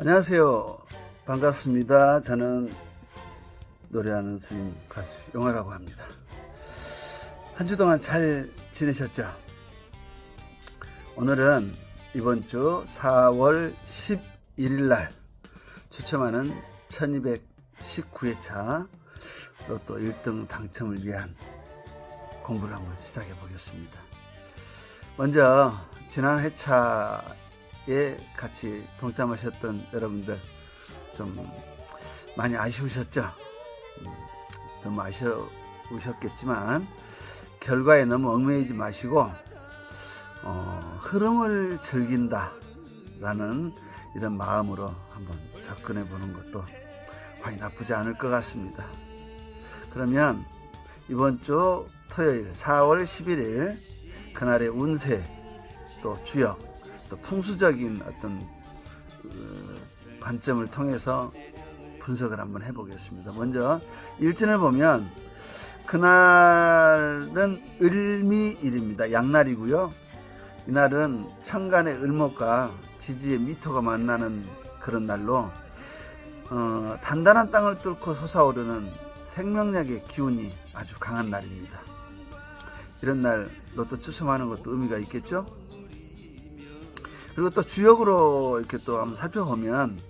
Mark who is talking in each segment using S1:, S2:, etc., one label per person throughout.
S1: 안녕하세요. 반갑습니다. 저는 노래하는 스님 가수 용화라고 합니다. 한 주 동안 잘 지내셨죠? 오늘은 이번 주 4월 11일 날 추첨하는 1219회차 로또 1등 당첨을 위한 공부를 한번 시작해 보겠습니다. 먼저 지난 회차에 같이 동참하셨던 여러분들 좀 많이 아쉬우셨죠? 너무 아쉬우셨겠지만 결과에 너무 얽매이지 마시고 흐름을 즐긴다 라는 이런 마음으로 한번 접근해 보는 것도 과히 나쁘지 않을 것 같습니다. 그러면 이번 주 토요일 4월 11일 그날의 운세 또 주역 또 풍수적인 어떤 관점을 통해서 분석을 한번 해보겠습니다. 먼저 일진을 보면 그날은 을미일입니다. 양날이고요. 이날은 천간의 을목과 지지의 미토가 만나는 그런 날로 단단한 땅을 뚫고 솟아오르는 생명력의 기운이 아주 강한 날입니다. 이런 날 로또 추첨하는 것도 의미가 있겠죠? 그리고 또 주역으로 이렇게 또 한번 살펴보면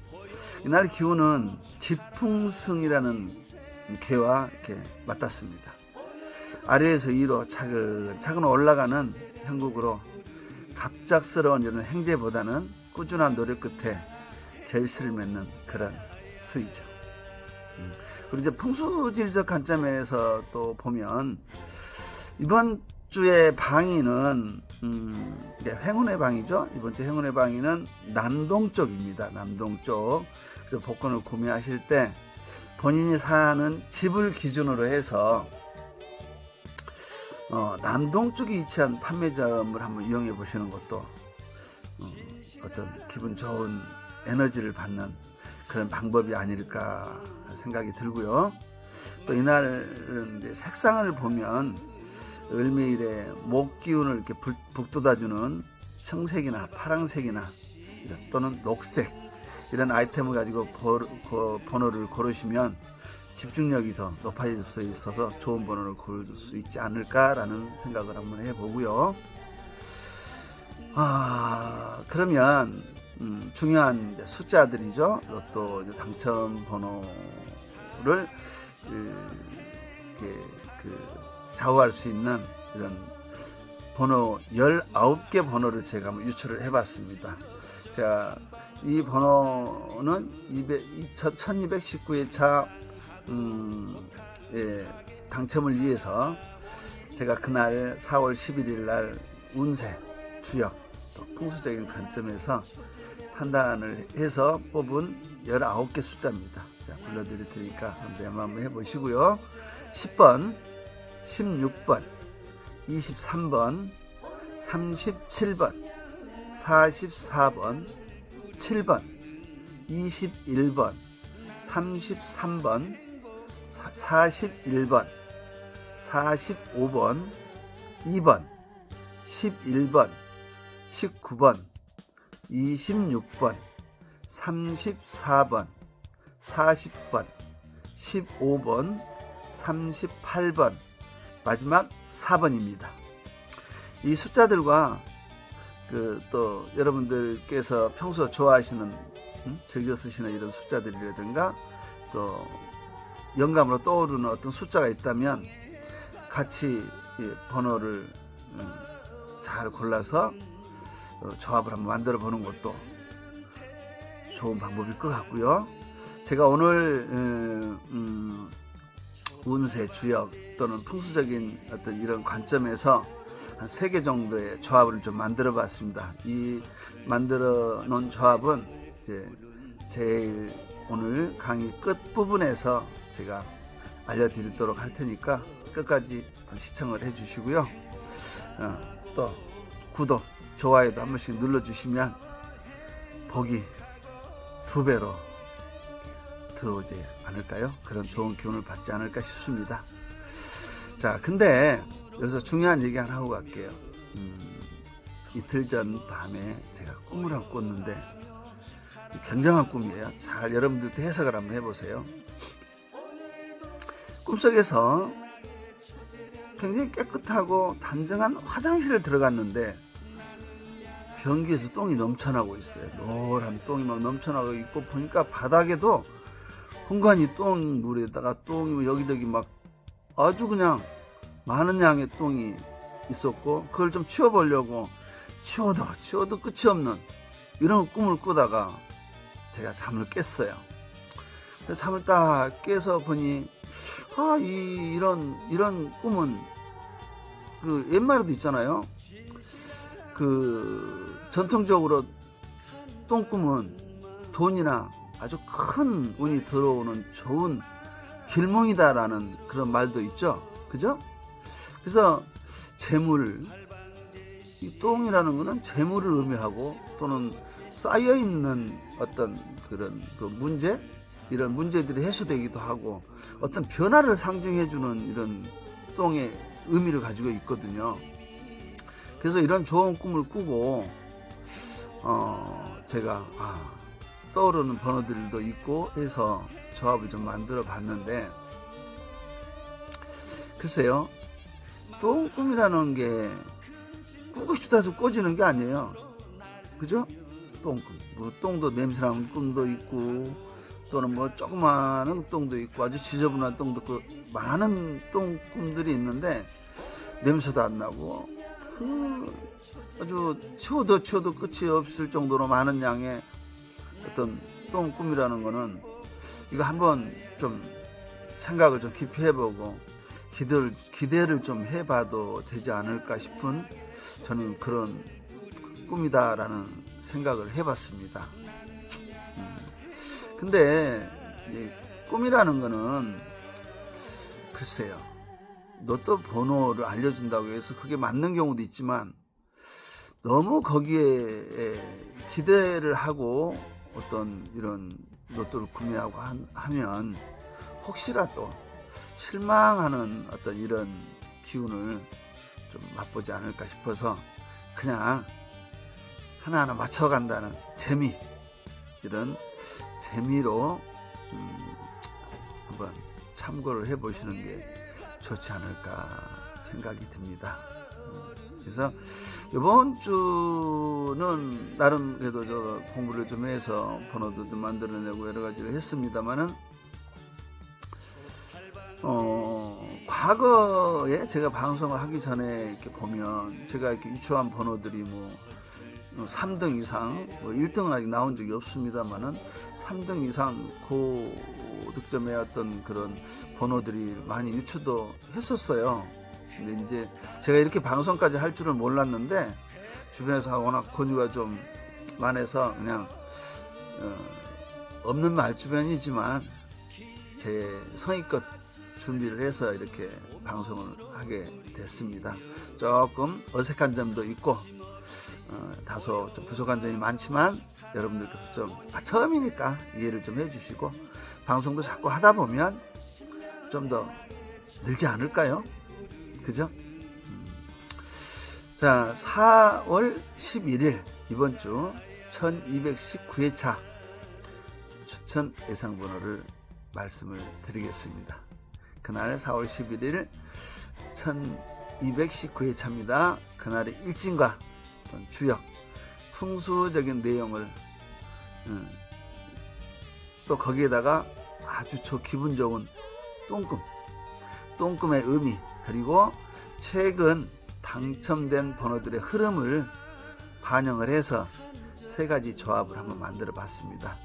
S1: 이날 기운은 지풍승이라는 개와 이렇게 맞닿습니다. 아래에서 위로 차근차근 올라가는 형국으로 갑작스러운 이런 행제보다는 꾸준한 노력 끝에 결실을 맺는 그런 수이죠. 그리고 이제 풍수지리적 관점에서 또 보면 이번 주의 방위는 행운의 방이죠. 이번 주 행운의 방위는 남동쪽입니다. 남동쪽. 그래서 복권을 구매하실 때 본인이 사는 집을 기준으로 해서 남동쪽에 위치한 판매점을 한번 이용해 보시는 것도 어떤 기분 좋은 에너지를 받는 그런 방법이 아닐까 생각이 들고요. 또 이날은 색상을 보면 을미일에 목 기운을 이렇게 북돋아주는 청색이나 파랑색이나 또는 녹색 이런 아이템을 가지고 번호를 고르시면 집중력이 더 높아질 수 있어서 좋은 번호를 고를 수 있지 않을까라는 생각을 한번 해보고요. 그러면 중요한 숫자들이죠. 로또 당첨 번호를 좌우할 수 있는 이런 번호 19개 번호를 제가 한번 유출을 해봤습니다. 자, 이 번호는 1219회차 당첨을 위해서 제가 그날 4월 11일 날 운세, 주역, 또 풍수적인 관점에서 판단을 해서 뽑은 19개 숫자입니다. 자, 불러드릴 테니까 한번 해보시고요. 10번, 16번, 23번, 37번, 44번, 7번, 21번, 33번, 41번, 45번, 2번, 11번, 19번, 26번, 34번, 40번, 15번, 38번, 마지막 4번입니다. 이 숫자들과 또 여러분들께서 평소 좋아하시는 즐겨 쓰시는 이런 숫자들이라든가 또 영감으로 떠오르는 어떤 숫자가 있다면 같이 번호를 잘 골라서 조합을 한번 만들어 보는 것도 좋은 방법일 것 같고요. 제가 오늘 운세, 주역 또는 풍수적인 어떤 이런 관점에서 한 3개 정도의 조합을 좀 만들어 봤습니다. 이 만들어 놓은 조합은 이제 제일 오늘 강의 끝부분에서 제가 알려드리도록 할 테니까 끝까지 시청을 해 주시고요. 또 구독, 좋아요도 한 번씩 눌러주시면 복이 2배로 들어오지 않을까요? 그런 좋은 기운을 받지 않을까 싶습니다. 자, 근데 여기서 중요한 얘기 하나 하고 갈게요. 이틀 전 밤에 제가 꿈을 한번 꿨는데 굉장한 꿈이에요. 잘 여러분들도 해석을 한번 해보세요. 꿈속에서 굉장히 깨끗하고 단정한 화장실에 들어갔는데 변기에서 똥이 넘쳐나고 있어요. 노란 똥이 막 넘쳐나고 있고, 보니까 바닥에도 공간이 똥물에다가 똥이 여기저기 막 아주 그냥 많은 양의 똥이 있었고, 그걸 좀 치워보려고 치워도 끝이 없는 이런 꿈을 꾸다가 제가 잠을 깼어요. 그래서 잠을 딱 깨서 보니 이런 꿈은 그 옛말에도 있잖아요. 그 전통적으로 똥꿈은 돈이나 아주 큰 운이 들어오는 좋은 길몽이다라는 그런 말도 있죠. 그죠? 그래서 재물, 이 똥이라는 거는 재물을 의미하고, 또는 쌓여있는 어떤 그런 그 문제, 이런 문제들이 해소되기도 하고, 어떤 변화를 상징해주는 이런 똥의 의미를 가지고 있거든요. 그래서 이런 좋은 꿈을 꾸고, 제가 떠오르는 번호들도 있고 해서 조합을 좀 만들어 봤는데, 글쎄요, 똥꿈이라는 게 꾸고 싶다 해서 꿔지는 게 아니에요. 그죠? 똥꿈. 뭐 똥도 냄새나는 꿈도 있고, 또는 뭐 조그마한 똥도 있고, 아주 지저분한 똥도 있고, 많은 똥꿈들이 있는데 냄새도 안 나고, 아주 치워도 끝이 없을 정도로 많은 양의 어떤 똥꿈이라는 거는, 이거 한번 좀 생각을 좀 깊이 해보고 기대를 좀 해봐도 되지 않을까 싶은, 저는 그런 꿈이다라는 생각을 해봤습니다. 근데 이 꿈이라는 거는 글쎄요, 로또 번호를 알려준다고 해서 그게 맞는 경우도 있지만, 너무 거기에 기대를 하고 어떤 이런 로또를 구매하고 하면 혹시라도 실망하는 어떤 이런 기운을 좀 맛보지 않을까 싶어서, 그냥 하나하나 맞춰간다는 재미, 이런 재미로 한번 참고를 해보시는 게 좋지 않을까 생각이 듭니다. 그래서 이번 주는 나름 그래도 저 공부를 좀 해서 번호도 좀 만들어내고 여러 가지를 했습니다만은, 과거에 제가 방송을 하기 전에 이렇게 보면, 제가 이렇게 유추한 번호들이 뭐 3등 이상, 뭐 1등은 아직 나온 적이 없습니다만은 3등 이상 고득점의 어떤 그런 번호들이 많이 유추도 했었어요. 근데 이제 제가 이렇게 방송까지 할 줄은 몰랐는데, 주변에서 워낙 권유가 좀 많아서 그냥 없는 말주변이지만 제 성의껏 준비를 해서 이렇게 방송을 하게 됐습니다. 조금 어색한 점도 있고, 다소 좀 부족한 점이 많지만, 여러분들께서 좀 처음이니까 이해를 좀 해주시고, 방송도 자꾸 하다 보면 좀 더 늘지 않을까요? 그죠? 자, 4월 11일 이번 주 1219회차 추천 예상번호를 말씀을 드리겠습니다. 그날 4월 11일 1219회차입니다. 그날의 일진과 어떤 주역, 풍수적인 내용을, 또 거기에다가 아주 기분 좋은 똥꿈의 의미, 그리고 최근 당첨된 번호들의 흐름을 반영을 해서 세 가지 조합을 한번 만들어 봤습니다.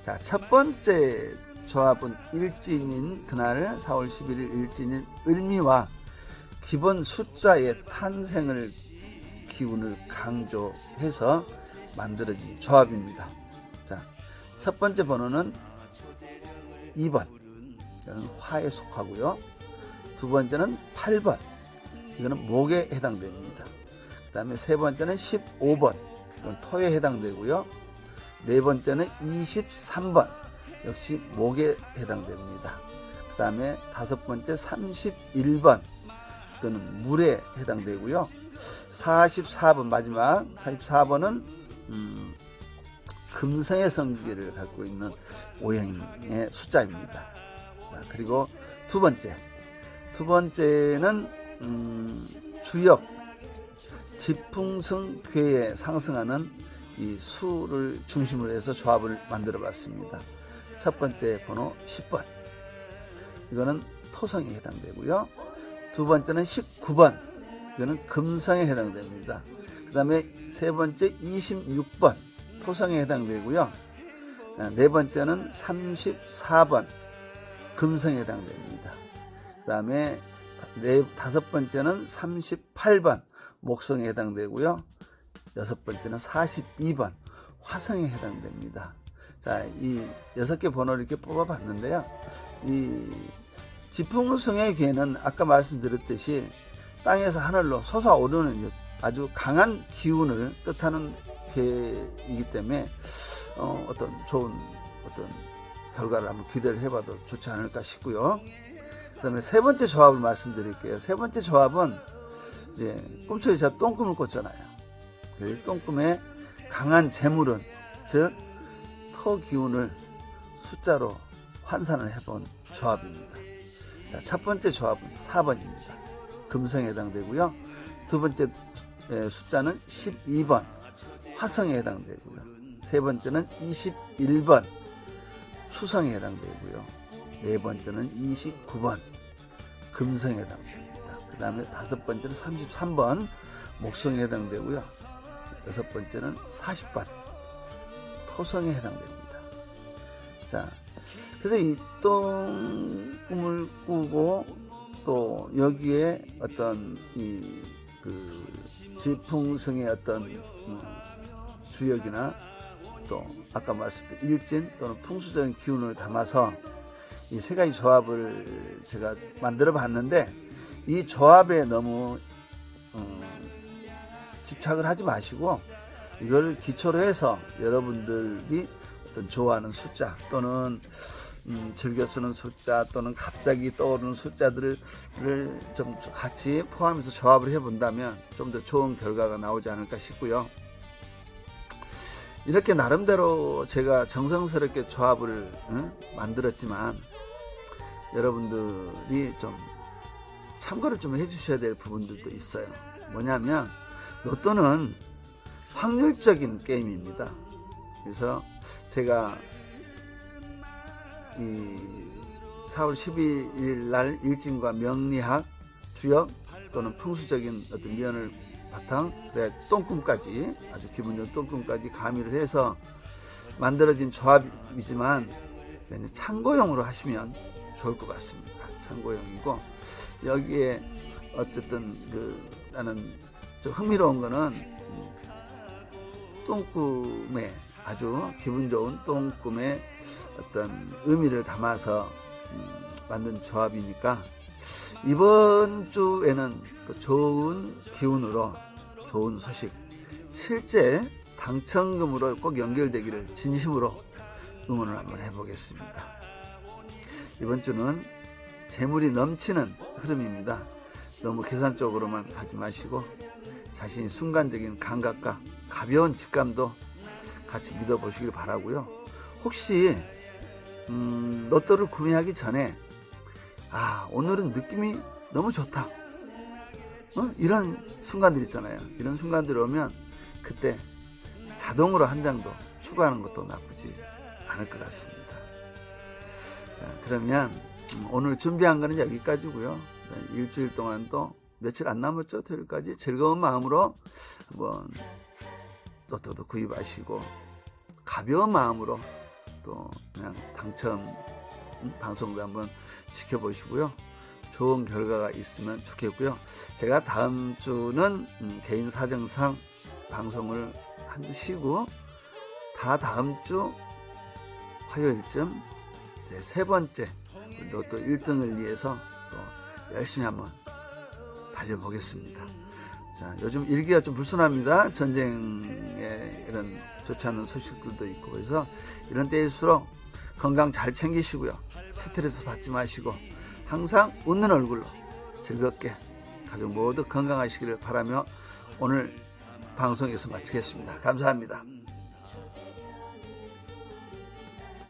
S1: 자, 첫 번째 조합은 일진인 그날 4월 11일 일진인 을미와 기본 숫자의 탄생을 기운을 강조해서 만들어진 조합입니다. 자, 첫 번째 번호는 2번, 이거는 화에 속하고요. 두 번째는 8번, 이거는 목에 해당됩니다. 그 다음에 세 번째는 15번, 이건 토에 해당되고요. 네 번째는 23번, 역시 목에 해당됩니다. 그 다음에 다섯 번째 31번, 이거는 물에 해당되고요. 44번, 마지막 44번은 금성의 성기를 갖고 있는 오행의 숫자입니다. 자, 그리고 두 번째는 주역 지풍성괴에 상승하는 이 수를 중심으로 해서 조합을 만들어 봤습니다. 첫 번째 번호 10번. 이거는 토성에 해당되고요. 두 번째는 19번. 이거는 금성에 해당됩니다. 그 다음에 세 번째 26번. 토성에 해당되고요. 네 번째는 34번. 금성에 해당됩니다. 그 다음에 다섯 번째는 38번. 목성에 해당되고요. 여섯 번째는 42번. 화성에 해당됩니다. 자, 이 6개 번호를 이렇게 뽑아봤는데요. 이 지풍성의 괴는 아까 말씀드렸듯이 땅에서 하늘로 솟아오르는 아주 강한 기운을 뜻하는 괴이기 때문에 어떤 좋은 결과를 한번 기대를 해봐도 좋지 않을까 싶고요. 그 다음에 세 번째 조합을 말씀드릴게요. 세 번째 조합은 꿈속에 제가 똥꿈을 꿨잖아요. 그 똥꿈에 강한 재물은, 즉 토 기운을 숫자로 환산을 해본 조합입니다. 자, 첫 번째 조합은 4번입니다. 금성에 해당되고요. 두 번째 숫자는 12번 화성에 해당되고요. 세 번째는 21번 수성에 해당되고요. 네 번째는 29번 금성에 해당됩니다. 그 다음에 다섯 번째는 33번 목성에 해당되고요. 여섯 번째는 40번 토성에 해당됩니다. 자, 그래서 이 똥꿈을 꾸고 또 여기에 어떤 지풍성의 어떤 주역이나 또 아까 말씀드린 일진 또는 풍수적인 기운을 담아서 이 세 가지 조합을 제가 만들어 봤는데, 이 조합에 너무 집착을 하지 마시고 이걸 기초로 해서 여러분들이 어떤 좋아하는 숫자 또는 즐겨 쓰는 숫자 또는 갑자기 떠오르는 숫자들을 좀 같이 포함해서 조합을 해본다면 좀 더 좋은 결과가 나오지 않을까 싶고요. 이렇게 나름대로 제가 정성스럽게 조합을 만들었지만 여러분들이 좀 참고를 좀 해주셔야 될 부분들도 있어요. 뭐냐면 로또는 확률적인 게임입니다. 그래서 제가 이 4월 12일 날 일진과 명리학, 주역 또는 풍수적인 어떤 면을 바탕, 그래 똥꿈까지 아주 기분 좋은 똥꿈까지 가미를 해서 만들어진 조합이지만 참고용으로 하시면 좋을 것 같습니다. 참고용이고, 여기에 어쨌든 나는 좀 흥미로운 거는 똥꿈에 아주 기분 좋은 똥꿈의 어떤 의미를 담아서 만든 조합이니까 이번 주에는 또 좋은 기운으로 좋은 소식, 실제 당첨금으로 꼭 연결되기를 진심으로 응원을 한번 해보겠습니다. 이번 주는 재물이 넘치는 흐름입니다. 너무 계산적으로만 가지 마시고 자신의 순간적인 감각과 가벼운 직감도 같이 믿어보시길 바라고요. 혹시 로또를 구매하기 전에 오늘은 느낌이 너무 좋다, 이런 순간들 있잖아요. 이런 순간들이 오면 그때 자동으로 한 장 더 추가하는 것도 나쁘지 않을 것 같습니다. 자, 그러면 오늘 준비한 거는 여기까지고요. 일주일 동안 또 며칠 안 남았죠. 토요일까지 즐거운 마음으로 한번 로또도 구입하시고 가벼운 마음으로 또 그냥 당첨 방송도 한번 지켜보시고요. 좋은 결과가 있으면 좋겠고요. 제가 다음 주는 개인 사정상 방송을 한 주 쉬고 다음 주 화요일쯤 제 세 번째 로또 1등을 위해서 또 열심히 한번 달려보겠습니다. 자, 요즘 일기가 좀 불순합니다. 전쟁에 이런 좋지 않은 소식들도 있고, 그래서 이런 때일수록 건강 잘 챙기시고요. 스트레스 받지 마시고 항상 웃는 얼굴로 즐겁게 가족 모두 건강하시기를 바라며 오늘 방송에서 마치겠습니다. 감사합니다.